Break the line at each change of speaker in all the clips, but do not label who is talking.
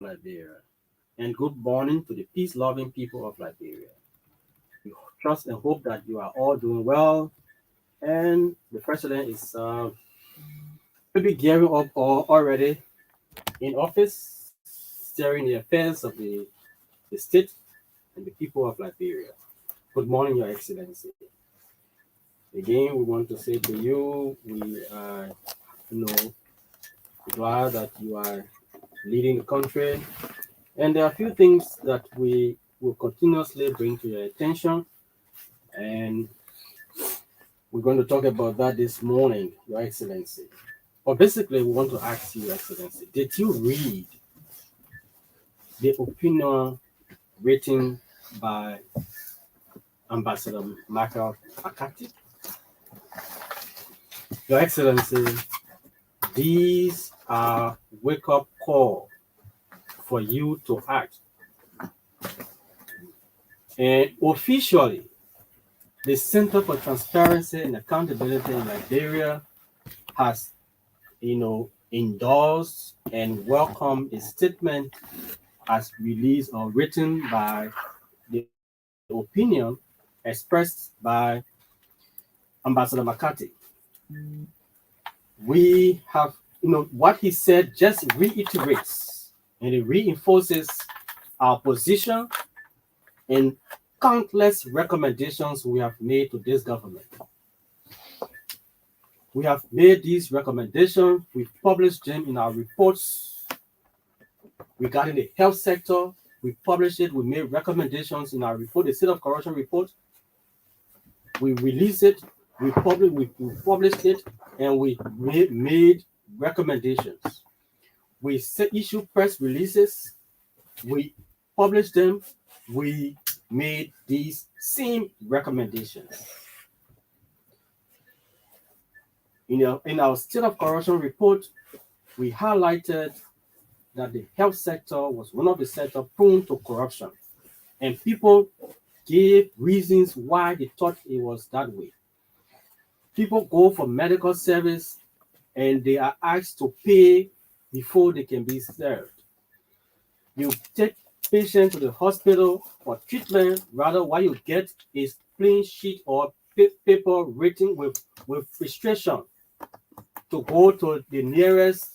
Liberia, and good morning to the peace-loving people of Liberia. We trust and hope that you are all doing well, and the president is maybe gearing up or already in office, steering the affairs of the state and the people of Liberia. Good morning, Your Excellency. Again, we want to say to you, we are, you know, glad that you are leading the country. And there are a few things that we will continuously bring to your attention. And we're going to talk about that this morning, Your Excellency. But basically, we want to ask you, Your Excellency, did you read the opinion written by Ambassador Michael Akati? Your Excellency, these are wake-up call for you to act. And officially, the Center for Transparency and Accountability in Liberia has, endorsed and welcomed a statement as released or written by the opinion expressed by Ambassador Makati. We have, what he said just reiterates and it reinforces our position and countless recommendations we have made to this government. We have made these recommendations, we've published them in our reports regarding the health sector. We published it, we made recommendations in our report, the State of Corruption report. We released it, we published it, and we made recommendations. We issued press releases, we published them, we made these same recommendations. In our State of Corruption report, we highlighted that the health sector was one of the sectors prone to corruption, and people gave reasons why they thought it was that way. People go for medical service and they are asked to pay before they can be served. You take patients to the hospital for treatment, rather what you get is plain sheet or paper written with registration to go to the nearest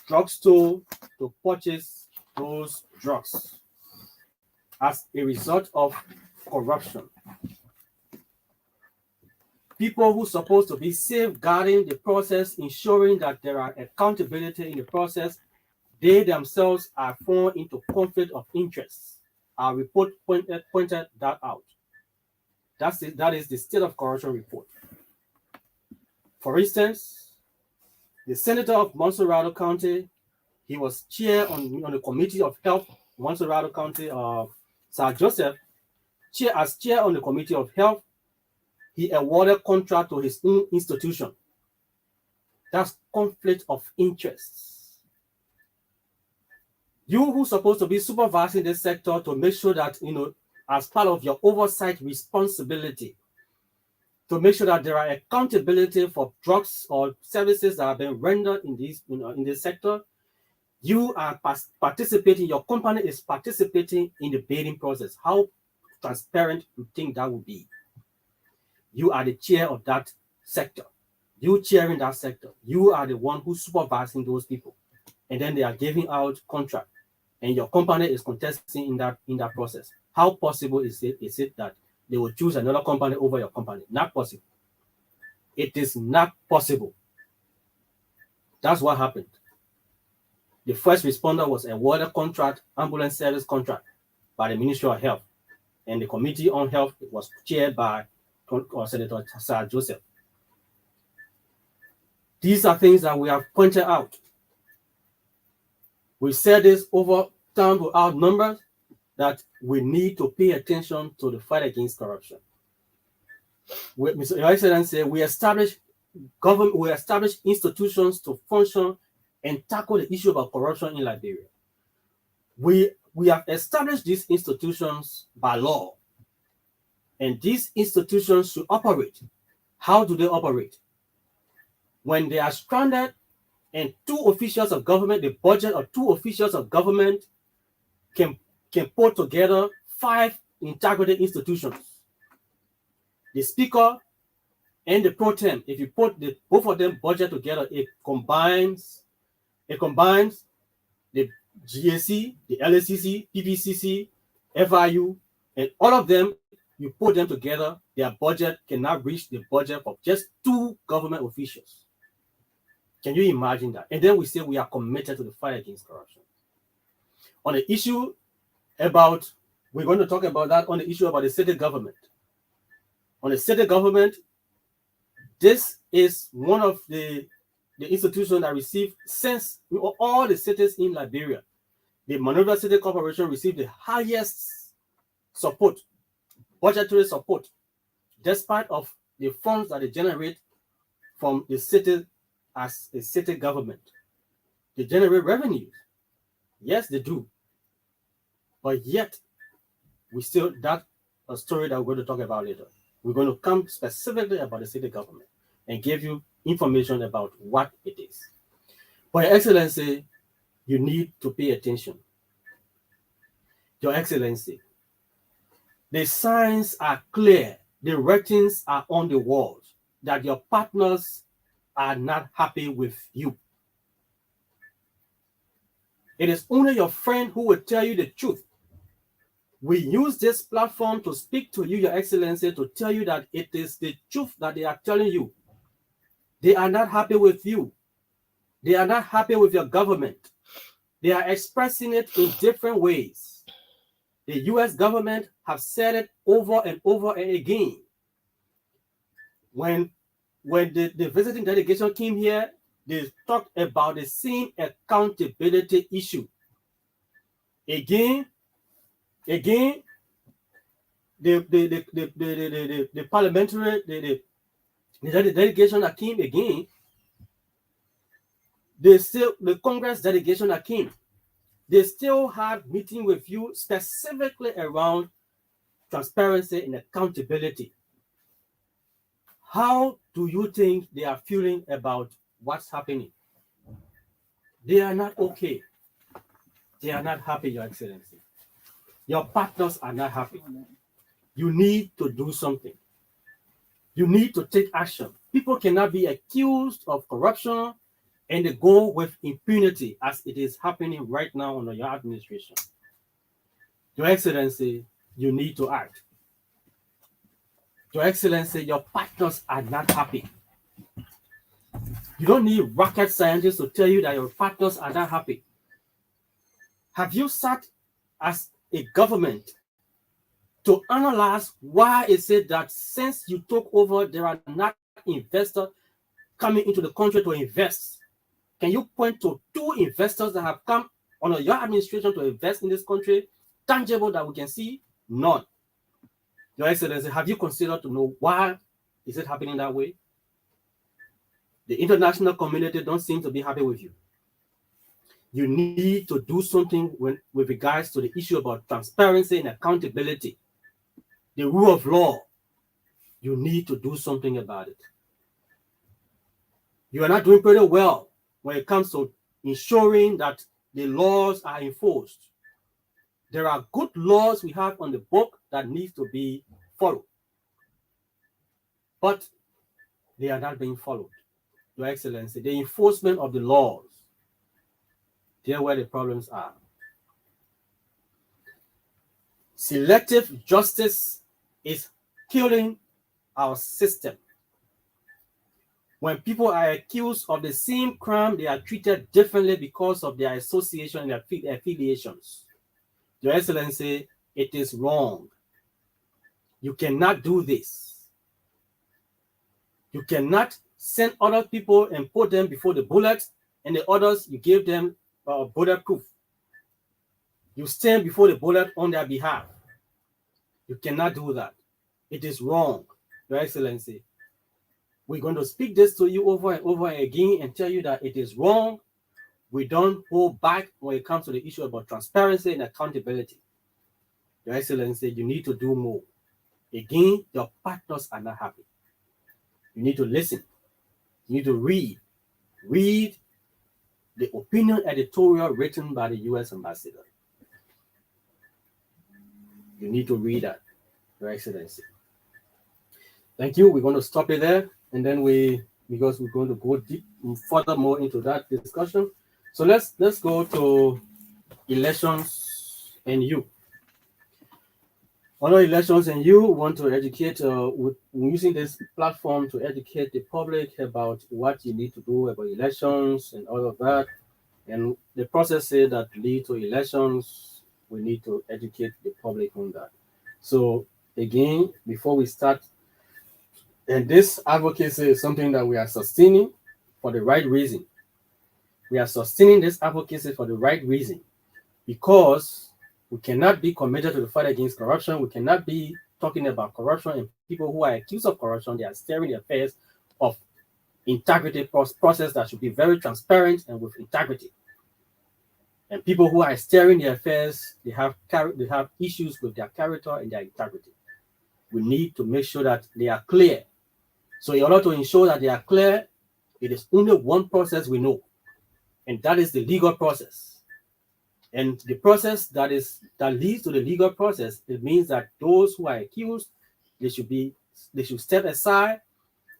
drugstore to purchase those drugs as a result of corruption. People who are supposed to be safeguarding the process, ensuring that there are accountability in the process, they themselves are fallen into conflict of interest. Our report pointed that out. That is the State of Corruption report. For instance, the senator of Monserrado County, he was chair on the Committee of Health, Monserrado County, Sir Joseph, as chair on the Committee of Health, he awarded contract to his own institution. That's conflict of interests. You who's supposed to be supervising this sector to make sure that, as part of your oversight responsibility, to make sure that there are accountability for drugs or services that have been rendered in this sector, you are participating, your company is participating in the bidding process. How transparent you think that would be? You are the chair of that sector. You chairing that sector. You are the one who's supervising those people. And then they are giving out contract. And your company is contesting in that process. How possible is it that they will choose another company over your company? Not possible. It is not possible. That's what happened. The first responder was awarded contract, ambulance service contract, by the Ministry of Health. And the Committee on Health was chaired by Senator Sir Joseph. These are things that we have pointed out. We said this over time without numbers, that we need to pay attention to the fight against corruption. Mr. Your Excellency, we established institutions to function and tackle the issue about corruption in Liberia. We have established these institutions by law, and these institutions should operate. How do they operate? When they are stranded and two officials of government, the budget of two officials of government can put together 5 integrated institutions. The speaker and the pro tem, if you put both of them budget together, it combines the GAC, the LACC, PPCC, FIU, and all of them, you put them together, their budget cannot reach the budget of just 2 government officials. Can you imagine that? And then we say we are committed to the fight against corruption. On the issue about, we're going to talk about that on the issue about the city government. On the city government, this is one of the institutions that received, since all the cities in Liberia, the Monrovia City Corporation received the highest support, budgetary support, despite of the funds that they generate from the city as a city government. They generate revenues. Yes, they do. But yet, we still, that's a story that we're going to talk about later. We're going to come specifically about the city government and give you information about what it is. But Your Excellency, you need to pay attention. Your Excellency, the signs are clear, the writings are on the walls that your partners are not happy with you. It is only your friend who will tell you the truth. We use this platform to speak to you, Your Excellency, to tell you that it is the truth that they are telling you. They are not happy with you. They are not happy with your government. They are expressing it in different ways. The US government have said it over and over and again. When the visiting delegation came here, they talked about the same accountability issue. Again, the parliamentary, the delegation that came again, the Congress delegation that came, they still had meeting with you specifically around transparency and accountability. How do you think they are feeling about what's happening? They are not okay. They are not happy, Your Excellency. Your partners are not happy. You need to do something. You need to take action. People cannot be accused of corruption and they go with impunity as it is happening right now under your administration. Your Excellency, you need to act. Your Excellency, your partners are not happy. You don't need rocket scientists to tell you that your partners are not happy. Have you sat as a government to analyze why is it that since you took over, there are not investors coming into the country to invest? Can you point to 2 investors that have come under your administration to invest in this country, tangible that we can see? None. Your Excellency, have you considered to know why is it happening that way? The international community don't seem to be happy with you. You need to do something with regards to the issue about transparency and accountability. The rule of law, you need to do something about it. You are not doing pretty well when it comes to ensuring that the laws are enforced. There are good laws we have on the book that need to be followed, but they are not being followed. Your Excellency, the enforcement of the laws, there where the problems are. Selective justice is killing our system. When people are accused of the same crime, they are treated differently because of their association and their affiliations. Your Excellency, it is wrong. You cannot do this. You cannot send other people and put them before the bullets, and the others, you give them bulletproof. You stand before the bullet on their behalf. You cannot do that. It is wrong, Your Excellency. We're going to speak this to you over and over again and tell you that it is wrong. We don't hold back when it comes to the issue about transparency and accountability. Your Excellency, you need to do more. Again, your partners are not happy. You need to listen. You need to read. Read the opinion editorial written by the U.S. ambassador. You need to read that, Your Excellency. Thank you. We're going to stop it there, and then because we're going to go deep further more into that discussion. So let's go to elections and you. On elections and you want to educate, we're using this platform to educate the public about what you need to do about elections and all of that. And the processes that lead to elections, we need to educate the public on that. So again, before we start, and this advocacy is something that we are sustaining for the right reason. We are sustaining this advocacy for the right reason, because we cannot be committed to the fight against corruption. We cannot be talking about corruption, and people who are accused of corruption, they are steering the affairs of integrity process that should be very transparent and with integrity. And people who are steering the affairs, they have issues with their character and their integrity. We need to make sure that they are clear. So in order to ensure that they are clear, it is only one process we know, and that is the legal process. And the process that leads to the legal process, it means that those who are accused, they should step aside,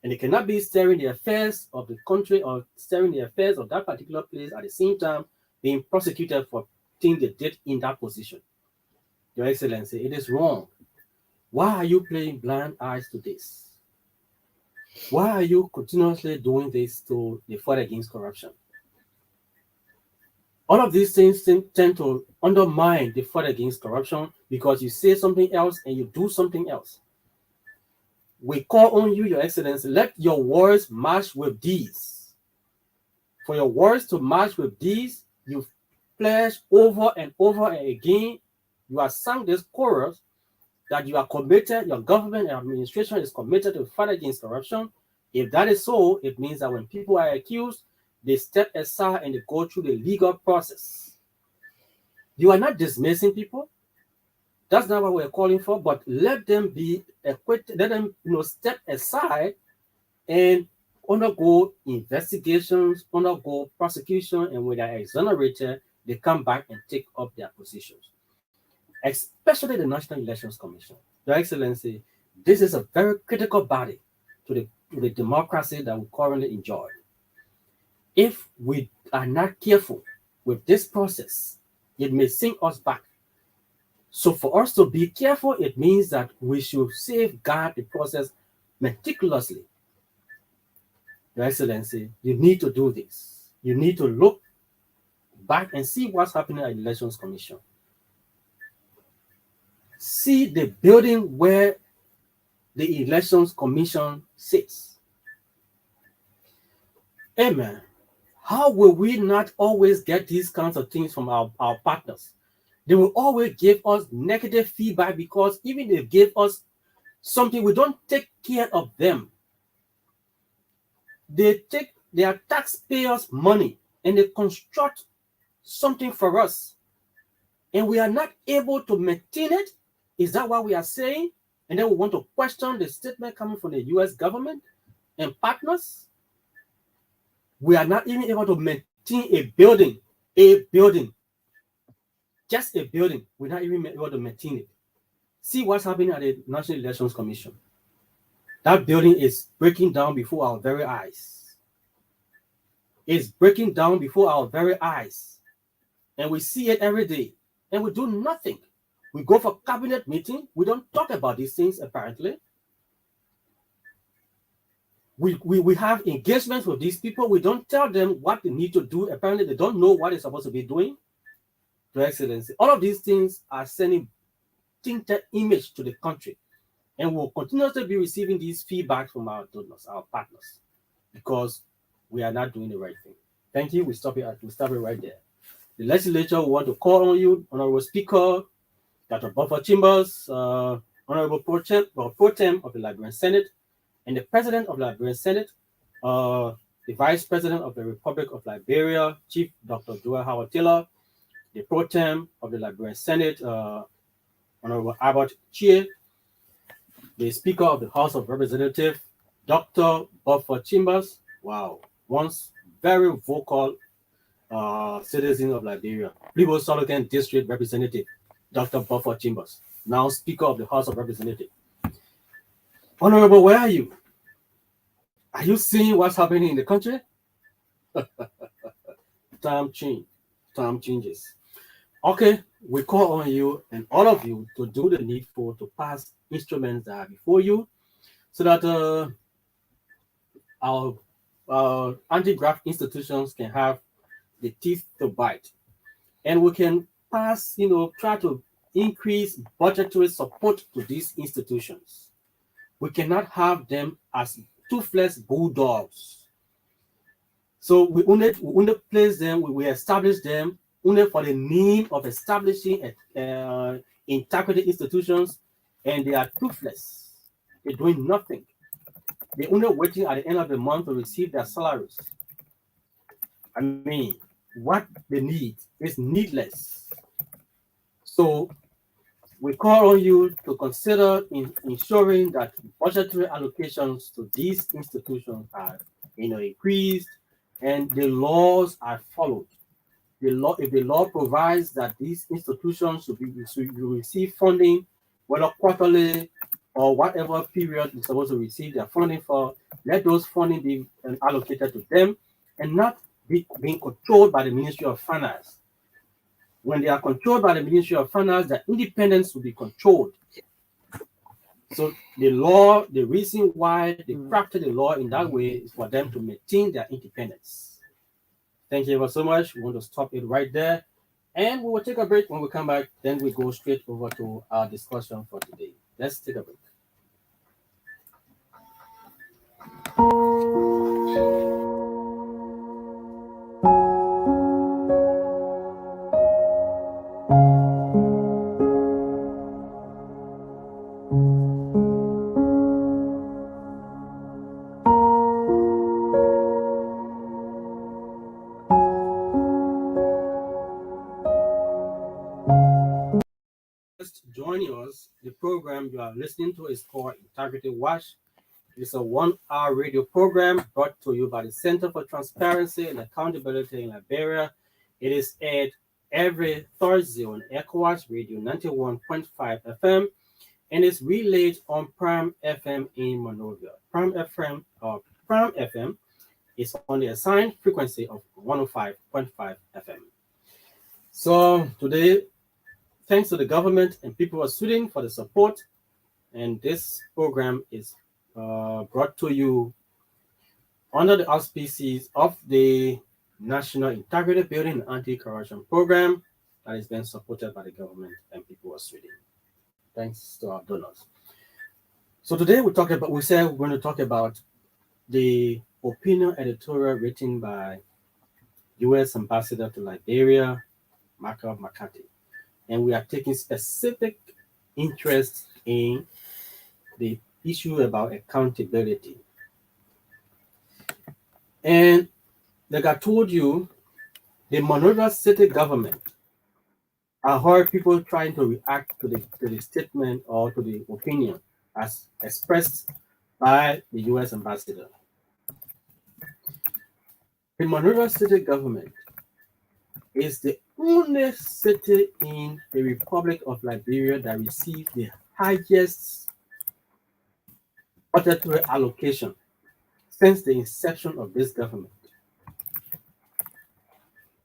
and they cannot be steering the affairs of the country or steering the affairs of that particular place at the same time being prosecuted for things they did in that position. Your Excellency, it is wrong. Why are you playing blind eyes to this? Why are you continuously doing this to the fight against corruption? All of these things tend to undermine the fight against corruption, because you say something else and you do something else. We call on you, Your Excellency, let your words match with deeds. For your words to match with deeds, you've pledged over and over and again, you have sung this chorus that you are committed, your government and administration is committed to fight against corruption. If that is so, it means that when people are accused, they step aside and they go through the legal process. You are not dismissing people. That's not what we're calling for, but let them be acquitted, let them step aside and undergo investigations, undergo prosecution, and when they are exonerated, they come back and take up their positions. Especially the National Elections Commission. Your Excellency, this is a very critical body to the democracy that we currently enjoy. If we are not careful with this process, it may sink us back. So for us to be careful, it means that we should safeguard the process meticulously. Your Excellency, you need to do this. You need to look back and see what's happening at the Elections Commission. See the building where the Elections Commission sits. Amen. How will we not always get these kinds of things from our partners? They will always give us negative feedback, because even if they give us something, we don't take care of them. They take their taxpayers' money and they construct something for us, and we are not able to maintain it. Is that what we are saying? And then we want to question the statement coming from the U.S. government and partners. We are not even able to maintain a building, just a building. We're not even able to maintain it. See what's happening at the National Elections Commission. That building is breaking down before our very eyes. It's breaking down before our very eyes. And we see it every day. And we do nothing. We go for cabinet meeting. We don't talk about these things, apparently. We have engagements with these people. We don't tell them what they need to do. Apparently, they don't know what they're supposed to be doing. Your Excellency, all of these things are sending tinted image to the country. And we'll continuously be receiving these feedbacks from our donors, our partners, because we are not doing the right thing. Thank you. We stop it right there. The legislature will want to call on you, Honorable Speaker, Dr. Buffer Chambers, Honorable Pro Tem of the Liberian Senate, and the President of the Liberian Senate, the Vice President of the Republic of Liberia, Chief Dr. Joel Howard Taylor, the Pro Tem of the Liberian Senate, Honorable Albert Chie, the Speaker of the House of Representatives, Dr. Buffer Chambers. Wow, once very vocal citizen of Liberia, Libo Solocan District Representative, Dr. Buffer Chambers, now Speaker of the House of Representatives. Honorable, where are you? Are you seeing what's happening in the country? Time changes. Okay, we call on you and all of you to do the needful to pass instruments that are before you so that our anti-graft institutions can have the teeth to bite. And we can pass, try to increase budgetary support to these institutions. We cannot have them as toothless bulldogs. So we only place them, we establish them only for the name of establishing integrity institutions, and they are toothless. They're doing nothing. They're only waiting at the end of the month to receive their salaries. I mean, what they need is needless. So we call on you to consider ensuring that budgetary allocations to these institutions are increased and the laws are followed. If the law provides that these institutions should receive funding, whether quarterly or whatever period you're supposed to receive their funding for, let those funding be allocated to them and not being controlled by the Ministry of Finance. When they are controlled by the Ministry of Finance, their independence will be controlled. So the reason why they crafted the law in that way is for them to maintain their independence. Thank you ever so much. We want to stop it right there. And we will take a break. When we come back, then we go straight over to our discussion for today. Let's take a break. Joining us, the program you are listening to is called Integrity Watch. It's a 1-hour radio program brought to you by the Center for Transparency and Accountability in Liberia. It is aired every Thursday on ECOWAS Radio 91.5 FM and is relayed on Prime FM in Monrovia. Prime FM is on the assigned frequency of 105.5 FM. So today, thanks to the government and people of Sweden for the support, and this program is brought to you under the auspices of the National Integrity Building and Anti-Corruption Program that is being supported by the government and people of Sweden. Thanks to our donors. So today we said we're going to talk about the opinion editorial written by U.S. Ambassador to Liberia, Michael McCarthy. And we are taking specific interest in the issue about accountability. And like I told you, the Monrovia city government, I heard people trying to react to the statement or to the opinion as expressed by the U.S. ambassador. The Monrovia city government is the only city in the Republic of Liberia that received the highest budgetary allocation since the inception of this government.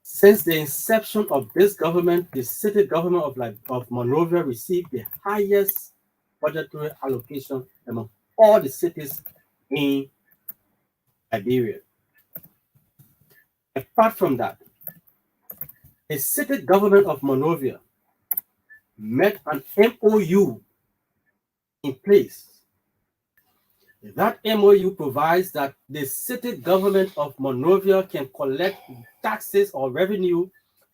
Since the inception of this government, the city government of Monrovia received the highest budgetary allocation among all the cities in Liberia. Apart from that, the city government of Monrovia met an MOU in place. That MOU provides that the city government of Monrovia can collect taxes or revenue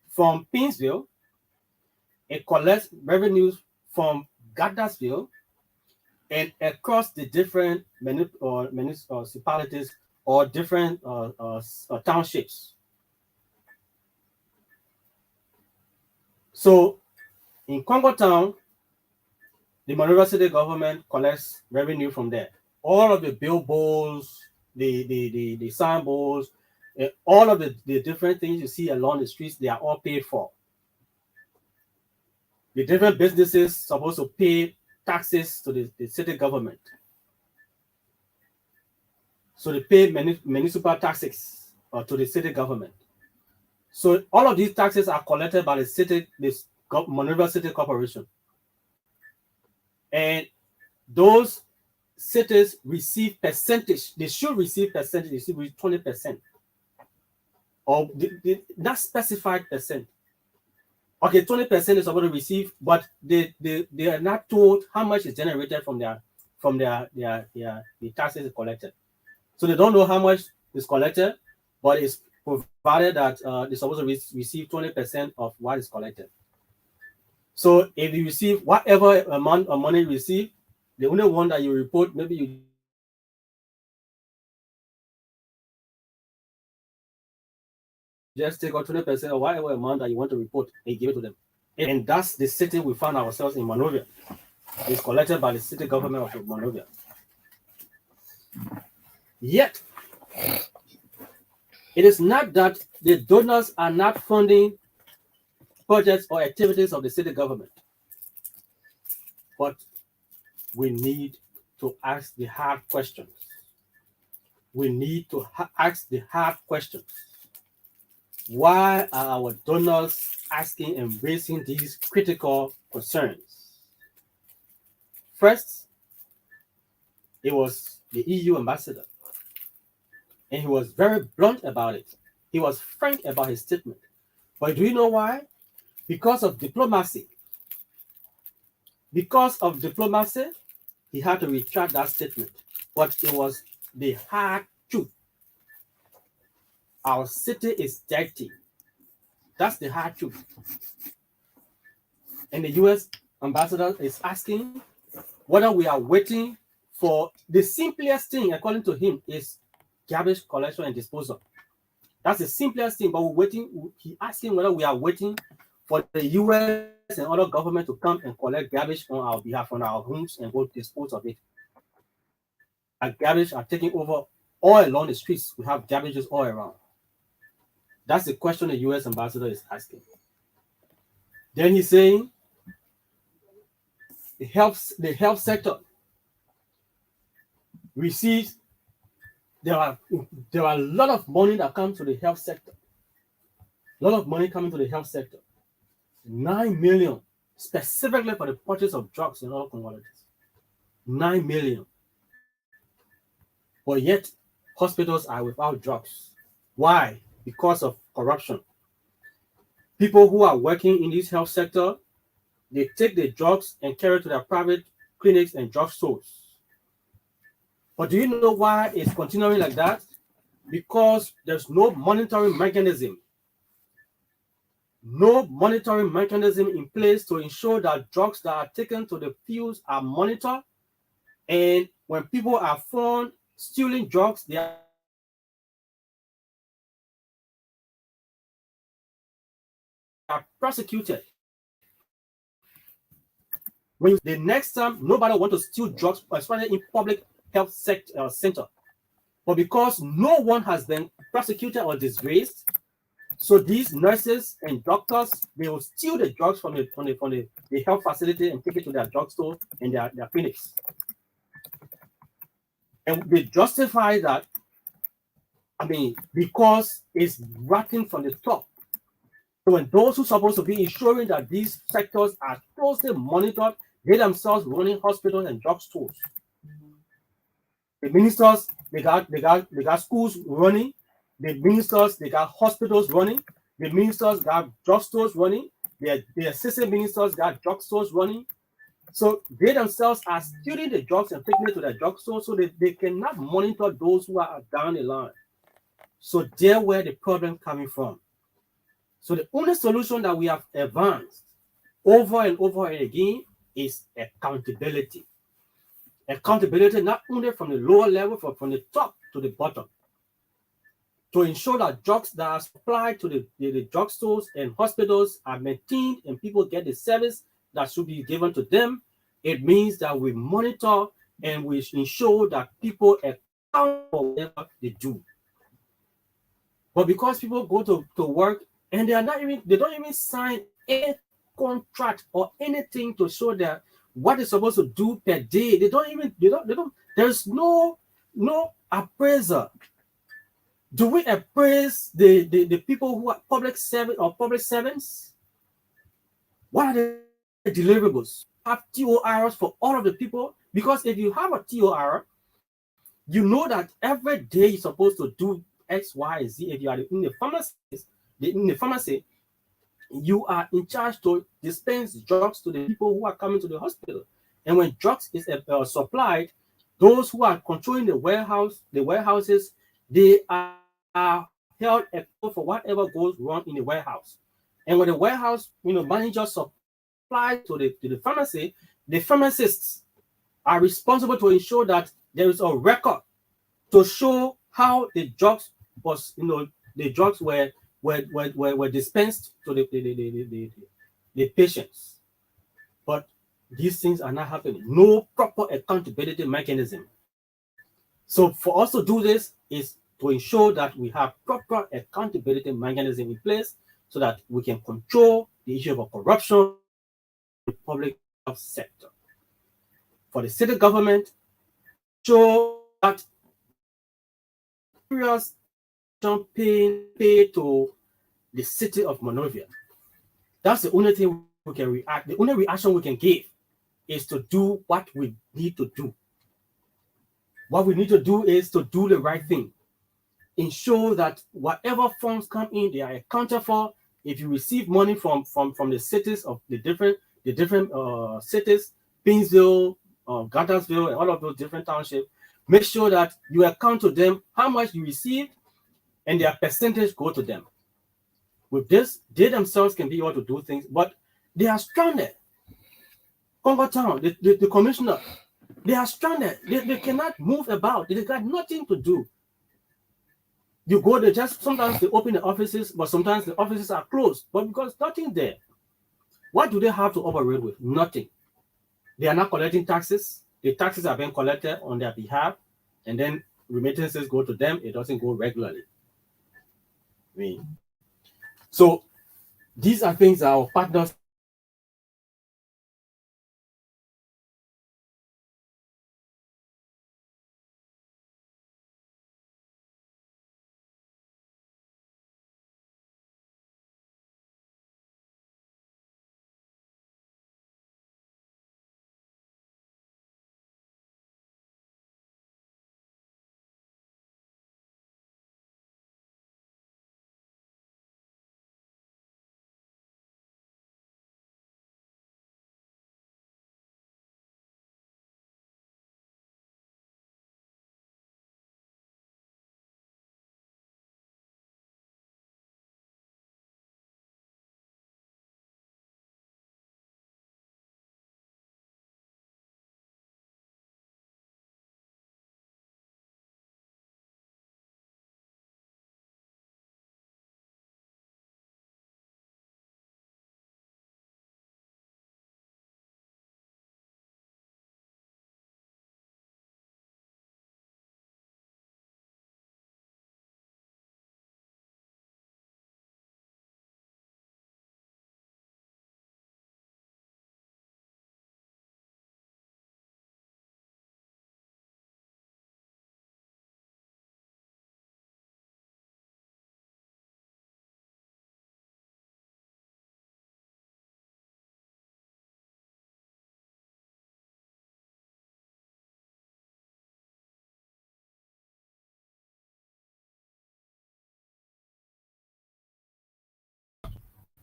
from Pinsville. It collects revenues from Gaddasville and across the different municipalities or different townships. So in Congo Town, the Monrovia city government collects revenue from there. All of the billboards, the signboards, All of the different things you see along the streets, they are all paid for. The different businesses supposed to pay taxes to the city government. So they pay municipal taxes to the city government. So all of these taxes are collected by this Monrovia City Corporation. And those cities receive percentage. They should receive percentage. They should receive 20%. Or not specified percent. Okay, 20% is supposed to receive, but they are not told how much is generated from the taxes collected. So they don't know how much is collected, but it's provided that they're supposed to receive 20% of what is collected. So if you receive whatever amount of money you receive, the only one that you report, maybe you just take out 20% of whatever amount that you want to report and give it to them. And that's the city we found ourselves in Monrovia. It's collected by the city government of Monrovia. Yet, it is not that the donors are not funding projects or activities of the city government, but we need to ask the hard questions. We need to ask the hard questions. Why are our donors asking and raising these critical concerns? First, it was the EU ambassador, and he was very blunt about it. He was frank about his statement. But do you know why? Because of diplomacy. Because of diplomacy, he had to retract that statement. But it was the hard truth. Our city is dirty. That's the hard truth. And the US ambassador is asking whether we are waiting for the simplest thing, according to him, is garbage collection and disposal. That's the simplest thing, but we're waiting. He asking whether we are waiting for the US and other government to come and collect garbage on our behalf, on our homes, and go dispose of it. Our garbage are taking over all along the streets. We have garbages all around. That's the question the US ambassador is asking. Then he's saying the health sector receives, there are a lot of money that comes to the health sector. A lot of money coming to the health sector. 9 million specifically for the purchase of drugs and other commodities. 9 million. But yet hospitals are without drugs. Why? Because of corruption. People who are working in this health sector, they take the drugs and carry it to their private clinics and drugstores. But do you know why it's continuing like that? Because there's no monitoring mechanism. No monitoring mechanism in place to ensure that drugs that are taken to the fields are monitored. And when people are found stealing drugs, they are prosecuted. When the next time, nobody wants to steal drugs, especially in public health center. But because no one has been prosecuted or disgraced, so these nurses and doctors, they will steal the drugs from the health facility and take it to their drugstore and their clinics. And they justify that, because it's rotting from the top. So when those who are supposed to be ensuring that these sectors are closely monitored, they themselves running hospitals and drugstores. The ministers, they got schools running. The ministers, they got hospitals running. The ministers got drugstores running. The assistant ministers got drugstores running. So they themselves are stealing the drugs and taking it to their drugstore, so they cannot monitor those who are down the line. So there where the problem coming from. So the only solution that we have advanced over and over again is accountability. Accountability not only from the lower level, but from the top to the bottom. To ensure that drugs that are supplied to the drugstores and hospitals are maintained and people get the service that should be given to them, it means that we monitor and we ensure that people account for whatever they do. But because people go to work and they don't even sign any contract or anything to show that what they're supposed to do per day. There's no appraiser. Do we appraise the people who are public servant or public servants? What are the deliverables? Have TORs for all of the people? Because if you have a TOR, you know that every day you're supposed to do X, Y, Z. If you are in the pharmacy, you are in charge to dispense drugs to the people who are coming to the hospital. And when drugs is supplied, those who are controlling the warehouses, they are held accountable for whatever goes wrong in the warehouse. And when the warehouse, manager supplies to the pharmacy, the pharmacists are responsible to ensure that there is a record to show how the drugs were dispensed to the patients. But these things are not happening. No proper accountability mechanism. So for us to do this is to ensure that we have proper accountability mechanism in place so that we can control the issue of corruption in the public health sector. For the city government, show that serious pay to the city of Monrovia. That's the only thing we can react. The only reaction we can give is to do what we need to do. What we need to do is to do the right thing. Ensure that whatever funds come in, they are accounted for. If you receive money from the cities of the different cities, Pinsville, Gattersville, and all of those different townships, make sure that you account to them how much you received and their percentage go to them. With this, they themselves can be able to do things, but they are stranded. Congo Town, the commissioner, they are stranded. They cannot move about. They got nothing to do. You go there, sometimes they open the offices, but sometimes the offices are closed. But because nothing there, what do they have to operate with? Nothing. They are not collecting taxes. The taxes are being collected on their behalf, and then remittances go to them. It doesn't go regularly. So these are things our partners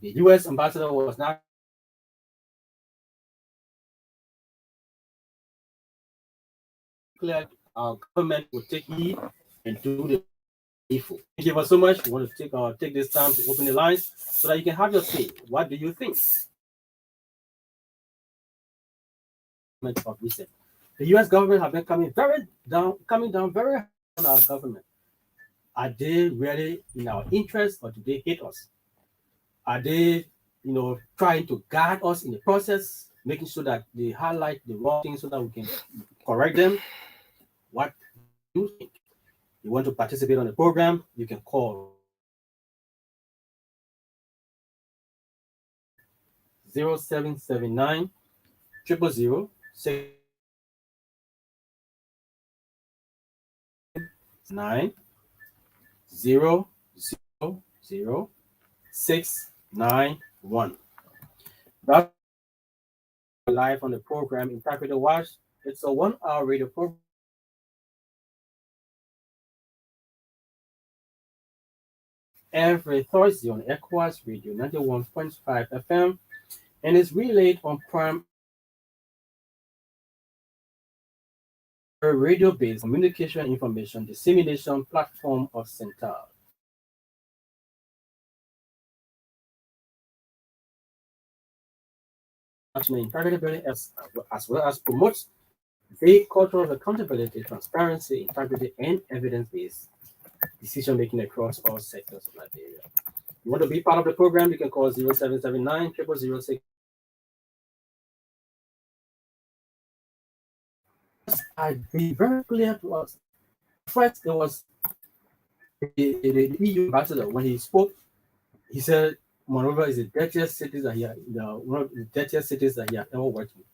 the U.S. ambassador was not clear. Our government will take heed and do the needful. Thank you so much. We want to take this time to open the lines so that you can have your say. What do you think? Of recent, the U.S. government have been coming down very hard on our government. Are they really in our interest, or do they hate us? Are they, trying to guide us in the process, making sure that they highlight the wrong things so that we can correct them? What do you think? You want to participate on the program? You can call 0779 000 691. That's live on the program Integrity Watch. It's a 1 hour radio program every Thursday on ECOWAS Radio 91.5 FM and is relayed on Prime radio-based communication information dissemination platform of CENTAL. Integrity as well as promotes the culture of accountability, transparency, integrity, and evidence-based decision making across all sectors of Liberia. You want to be part of the program, you can call 0779 000. I'd be very clear to us. First, there was the EU ambassador. When he spoke, he said Monrovia is the dirtiest city that one of the dirtiest cities that he had ever worked with.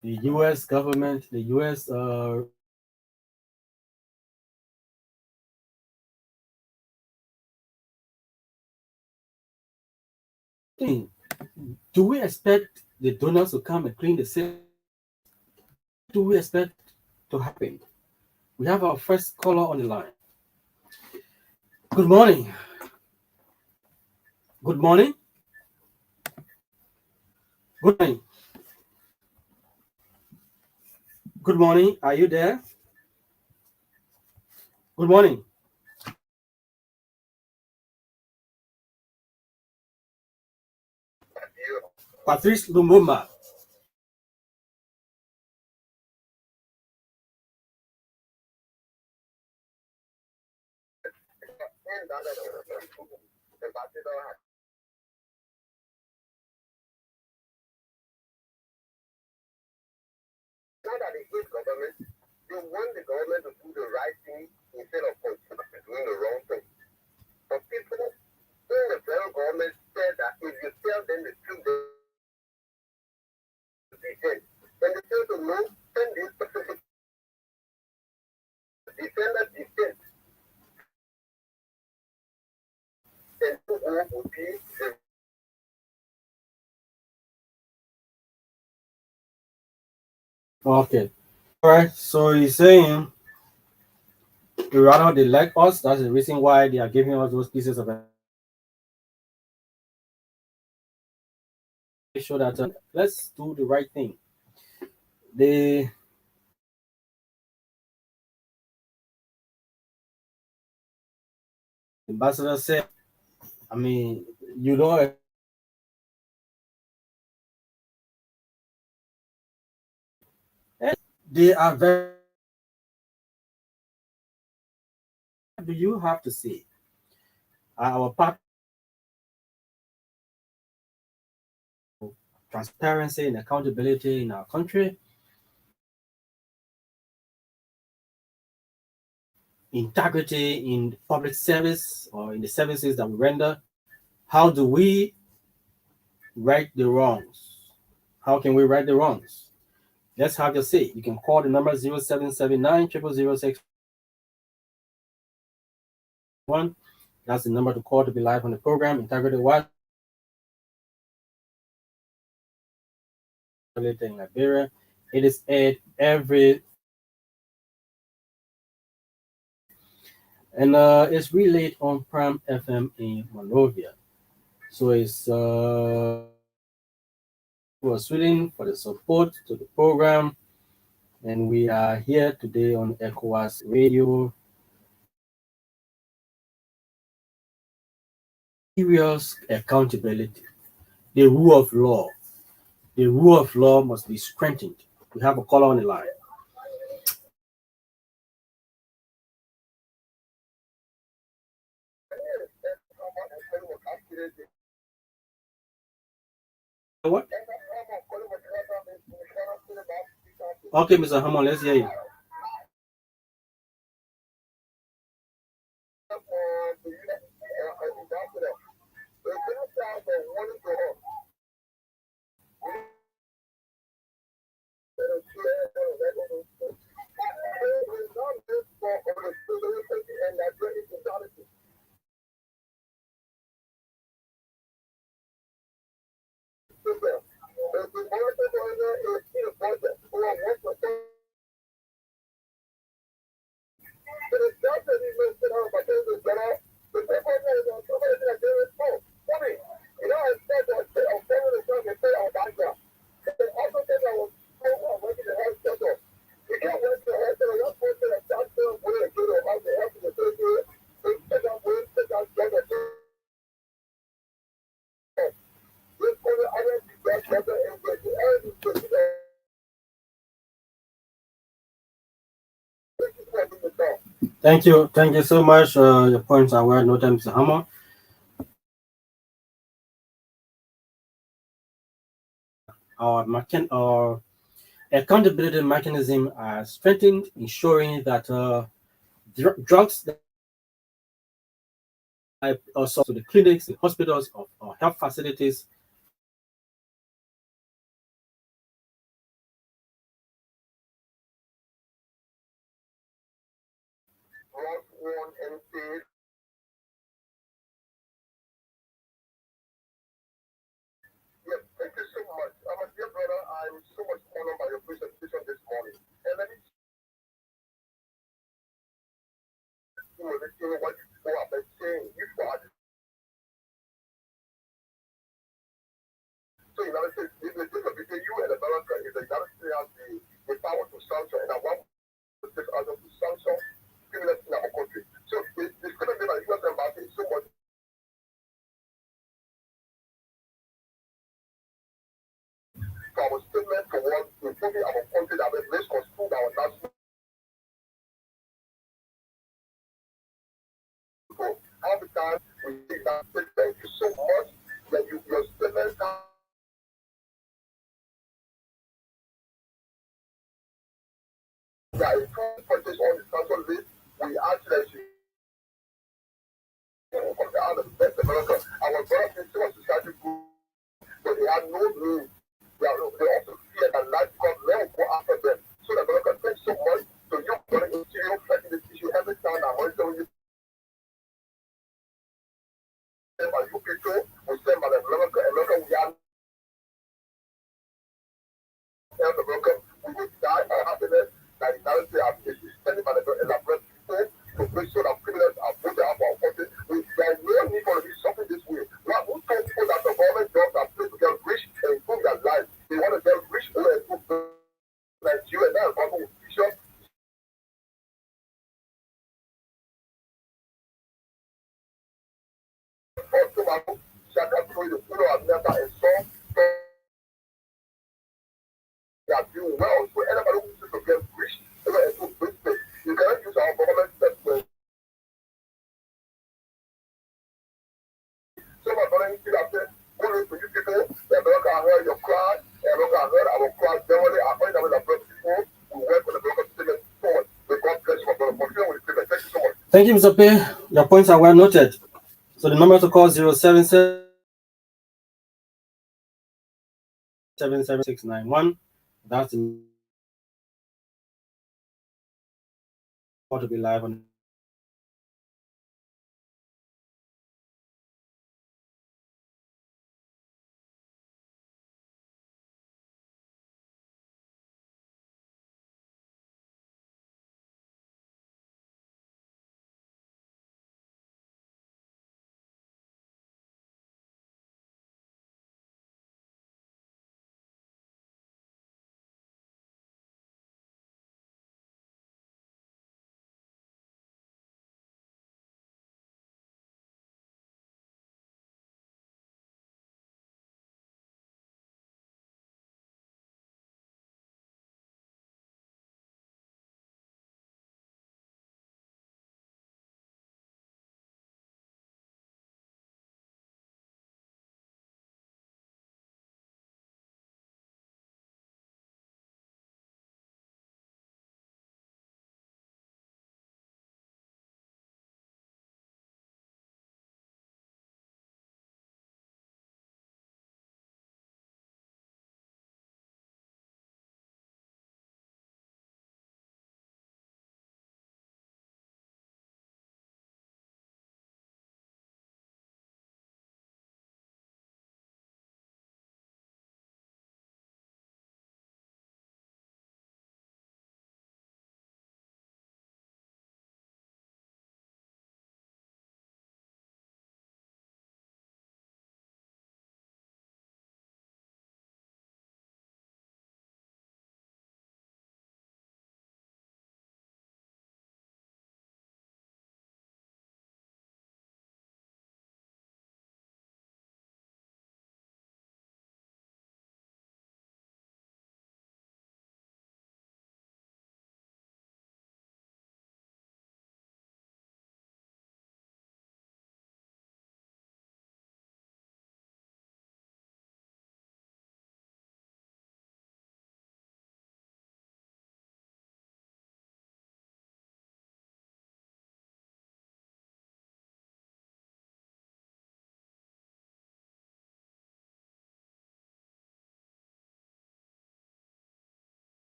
The U.S. government, the U.S. Thing. Do we expect the donors to come and clean the city? Do we expect to happen? We have our first caller on the line. Good morning. Good morning. Good morning. Good morning. Are you there? Good morning. Patrice Lumumba.
Now that they hate government, they want the government to do the right thing instead of doing the wrong thing. But people in the federal government said that if you tell them the truth, they defend. When they tell them no, send this specific defender defend. And who would be the
Okay. All right. So he's saying rather they like us. That's the reason why they are giving us those pieces of show that let's do the right thing. The ambassador said, I mean, you know, they are very. What do you have to say? Our part transparency and accountability in our country, integrity in public service or in the services that we render. How do we right the wrongs? How can we right the wrongs? Let's have your say. You can call the number 0779 000 1. That's the number to call to be live on the program. Integrity Watch in Liberia. It is aired every and it's relayed on Prime FM in Monrovia. So it's we're Sweden for the support to the program, and we are here today on ECOWAS Radio. Serious accountability, the rule of law. The rule of law must be strengthened. We have a caller on the line. What? Okay, Mr. Hammond, let's hear you. Thank you so much. Your points are well noted, Mr. Hammer. Our accountability mechanism are strengthened, ensuring that drugs that are also to the clinics, the hospitals, or health facilities
one MP. Yes, thank you so much. My dear brother, I'm so much honored by your presentation this morning. And let me let you know what you have been saying. You are so United States, the difference between you and America is the United States has the power to sanction, and I want to take other to sanction criminals in our country. So the statement made by the U.S. Embassy is so much for our statement towards improving our country that will let's construe our national. Every time we see that, thank you so much that your statement that is two points on the sanction list. We actually from the other best America. Our brothers in civil society group, but they have no means. They also fear that life God will go after them. So the America thanks so much. So you're going to continue fighting this issue every time I'm monitoring you. By you people, we stand by the America, we are America, we will die by happiness. That the United States is standing by the elaborate people to make sure that criminals are voted out of our country. There is no need for it to be something this way. We have who told people that the government jobs are placed to get rich and improve their lives. They want to get rich or improve Nigeria. That is what we vision. Also, Shaka Troy, the Fudo have never and so they are doing well. So anybody who wants to get rich or improve business, you cannot use our government sector. So my brother, you see that go to you people, America heard your cry, America heard our cry, generally, I find that with the people who work with the American statement forward. May God bless you, my brother. Continue with the statement. Thank you so much.
Thank you, Mr. P. Your points are well noted. So the number to call 077777691. That's the to be live on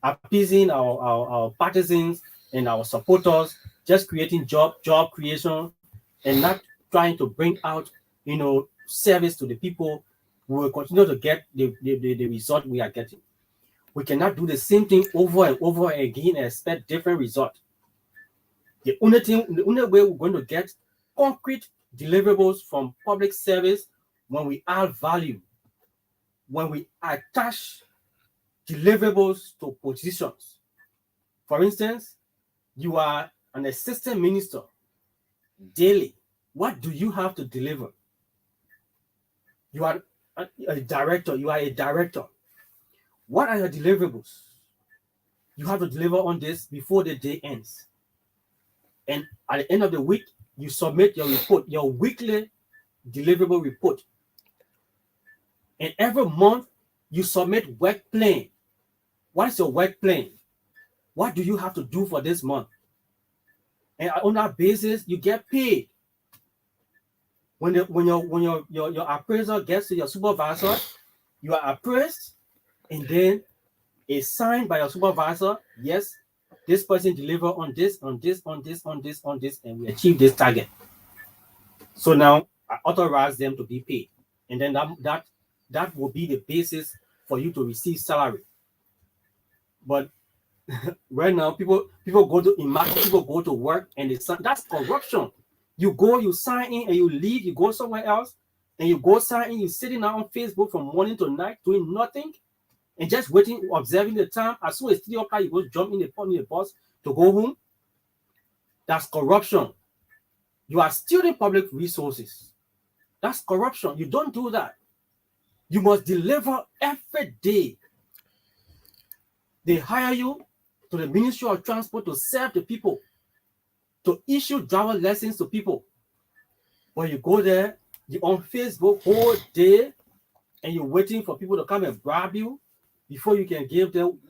appeasing our partisans and our supporters, just creating job creation, and not trying to bring out, service to the people, we will continue to get the result we are getting. We cannot do the same thing over and over again and expect different results. The only way we're going to get concrete deliverables from public service when we add value, when we attach deliverables to positions. For instance, you are an assistant minister daily. What do you have to deliver? You are a director. You are a director. What are your deliverables? You have to deliver on this before the day ends. And at the end of the week, you submit your report, your weekly deliverable report. And every month, you submit work plan. What is your work plan? What do you have to do for this month? And on that basis, you get paid. When your appraiser gets to your supervisor, you are appraised, and then it's signed by your supervisor. Yes, this person delivered on this, on this, on this, on this, on this, and we achieve this target. So now I authorize them to be paid, and then that will be the basis for you to receive salary. But right now, people go to work, and that's corruption. You go, you sign in, and you leave. You go somewhere else, and you go sign in. You're sitting out on Facebook from morning to night doing nothing, and just waiting, observing the time. As soon as 3 o'clock, you go jump in the bus to go home. That's corruption. You are stealing public resources. That's corruption. You don't do that. You must deliver every day. They hire you to the Ministry of Transport to serve the people, to issue driver lessons to people. When you go there, you're on Facebook whole day, and you're waiting for people to come and grab you before you can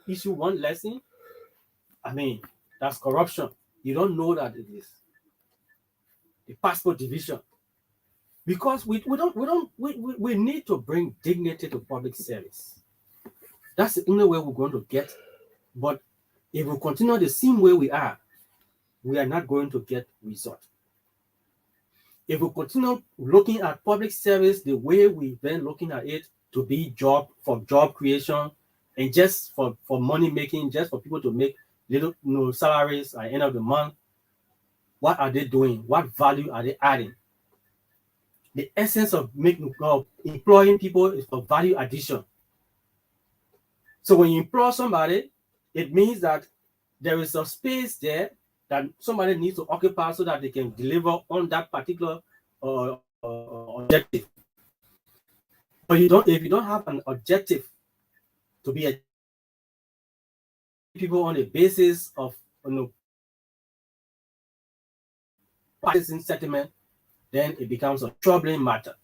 issue one lesson. I mean, that's corruption. You don't know that it is the passport division, because we need to bring dignity to public service. That's the only way we're going to get. But if we continue the same way we are not going to get result. If we continue looking at public service the way we've been looking at it, to be job creation, and just for money making, just for people to make little salaries at the end of the month, what are they doing? What value are they adding? The essence of employing people is for value addition. So when you employ somebody, it means that there is a space there that somebody needs to occupy so that they can deliver on that particular objective. But if you don't have an objective to be people on a basis of partisan settlement, then it becomes a troubling matter.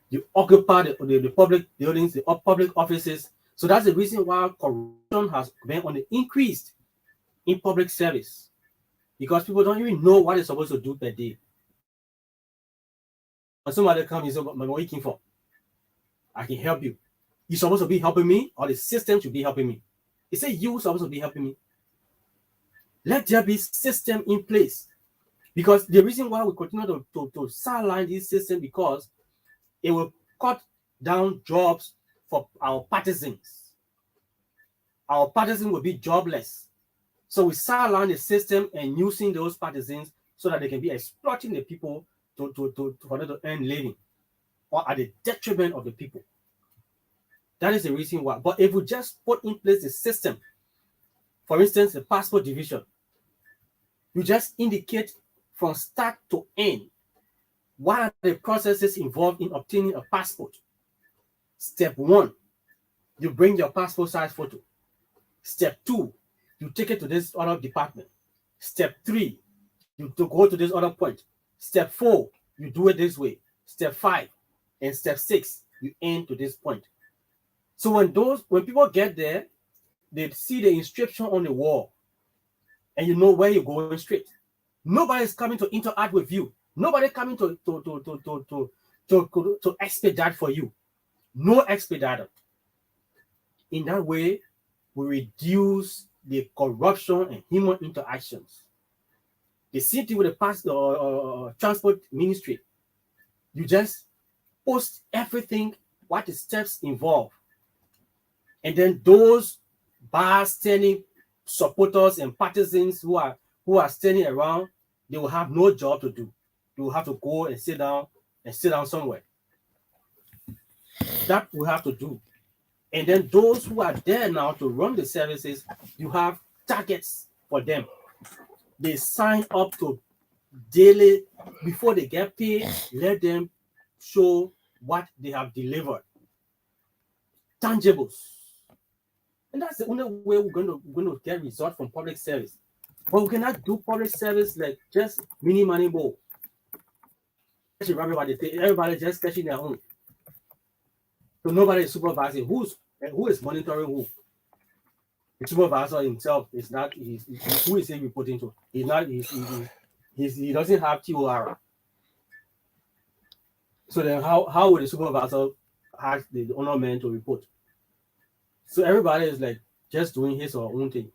You occupy the public buildings, the public offices. So that's the reason why corruption has been on the increase in public service, because people don't even know what they're supposed to do per day. When somebody comes and says, "What are you looking for? I can help you." You're supposed to be helping me, or the system should be helping me? It says you're supposed to be helping me. Let there be system in place, because the reason why we continue to sideline this system, because it will cut down jobs for our partisans. Our partisans will be jobless. So we sideline the system and using those partisans so that they can be exploiting the people for them to earn living, or at the detriment of the people. That is the reason why. But if we just put in place the system, for instance, the passport division, you just indicate from start to end what are the processes involved in obtaining a passport. Step 1, you bring your passport size photo. Step 2, you take it to this other department. Step 3, you go to this other point. Step 4, you do it this way. Step 5, and step 6, you end to this point. So when people get there, they see the inscription on the wall, and you know where you're going straight. Nobody is coming to interact with you. Nobody coming to expedite for you. No expediter. In that way, will reduce the corruption and human interactions. The same thing with the transport ministry. You just post everything, what the steps involve. And then those standing supporters and partisans who are standing around, they will have no job to do. They will have to go and sit down somewhere. That we have to do. And then those who are there now to run the services, you have targets for them. They sign up to daily, before they get paid, let them show what they have delivered. Tangibles. And that's the only way we're going to get results from public service. But we cannot do public service like just money more. Everybody just catching their own. So nobody is supervising who is monitoring who. The supervisor himself is not. Who is he reporting to? He's not. He doesn't have TOR. So then, how would the supervisor ask the honor man to report? So everybody is like just doing his or her own thing.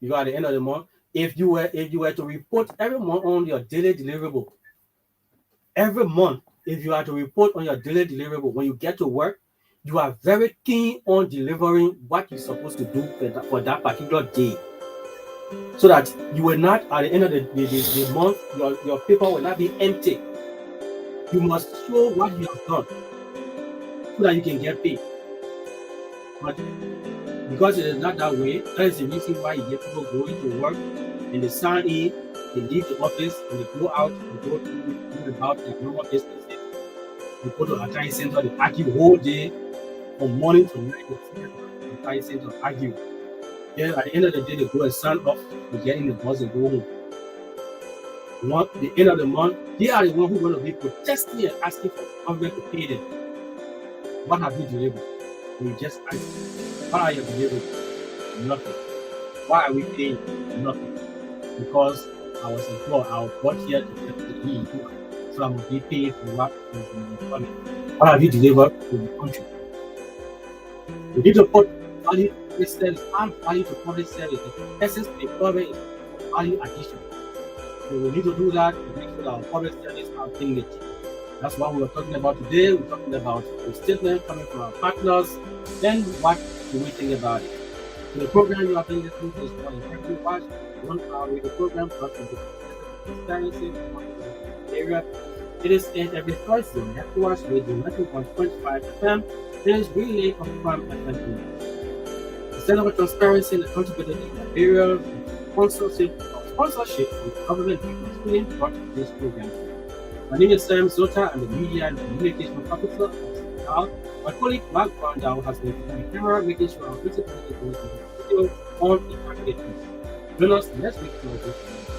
You got at the end of the month. If you were to report every month on your daily deliverable, every month, if you are to report on your daily deliverable, when you get to work, you are very keen on delivering what you're supposed to do for that particular day. So that you will not, at the end of the month, your paper will not be empty. You must show what you have done so that you can get paid. But because it is not that way, that is the reason why you get people going to work and they sign in, they leave the office and they go out and go about their normal businesses. They go to Attorney Center, they argue the whole day from morning to night. The Attorney Center argue. Then at the end of the day, they go and sign off, they get in the bus and go home. At the end of the month, they are the ones who are going to be protesting and asking for the government to pay them. What have you delivered? We just ask, what are you delivering? Nothing. Why are we paying? Nothing. Because I was employed, I was brought here to get the E, so I must be paid for what What have you delivered to the country? We need to put value to public service, add value to public service. The essence of the government is value addition. So we need to do that to make sure that our public service are dignity. That's what we are talking about today. We're talking about a statement coming from our partners. Then what do we think about it? So the program you have been listening to is called Integrity Watch, 1 hour radio program brought from the transparency area. It is aired every Thursday on ECOWAS Radio 91.5 FM. It is relayed on Prime FM. The Center for Transparency and Accountability in Liberia, sponsorship with government including brought this program. My name is Sam Zota. I'm the Media and Communication Officer of CENTAL. My colleague Mark Brandau has been on the camera, making sure our visibility goes into the video on the target. Join us next week for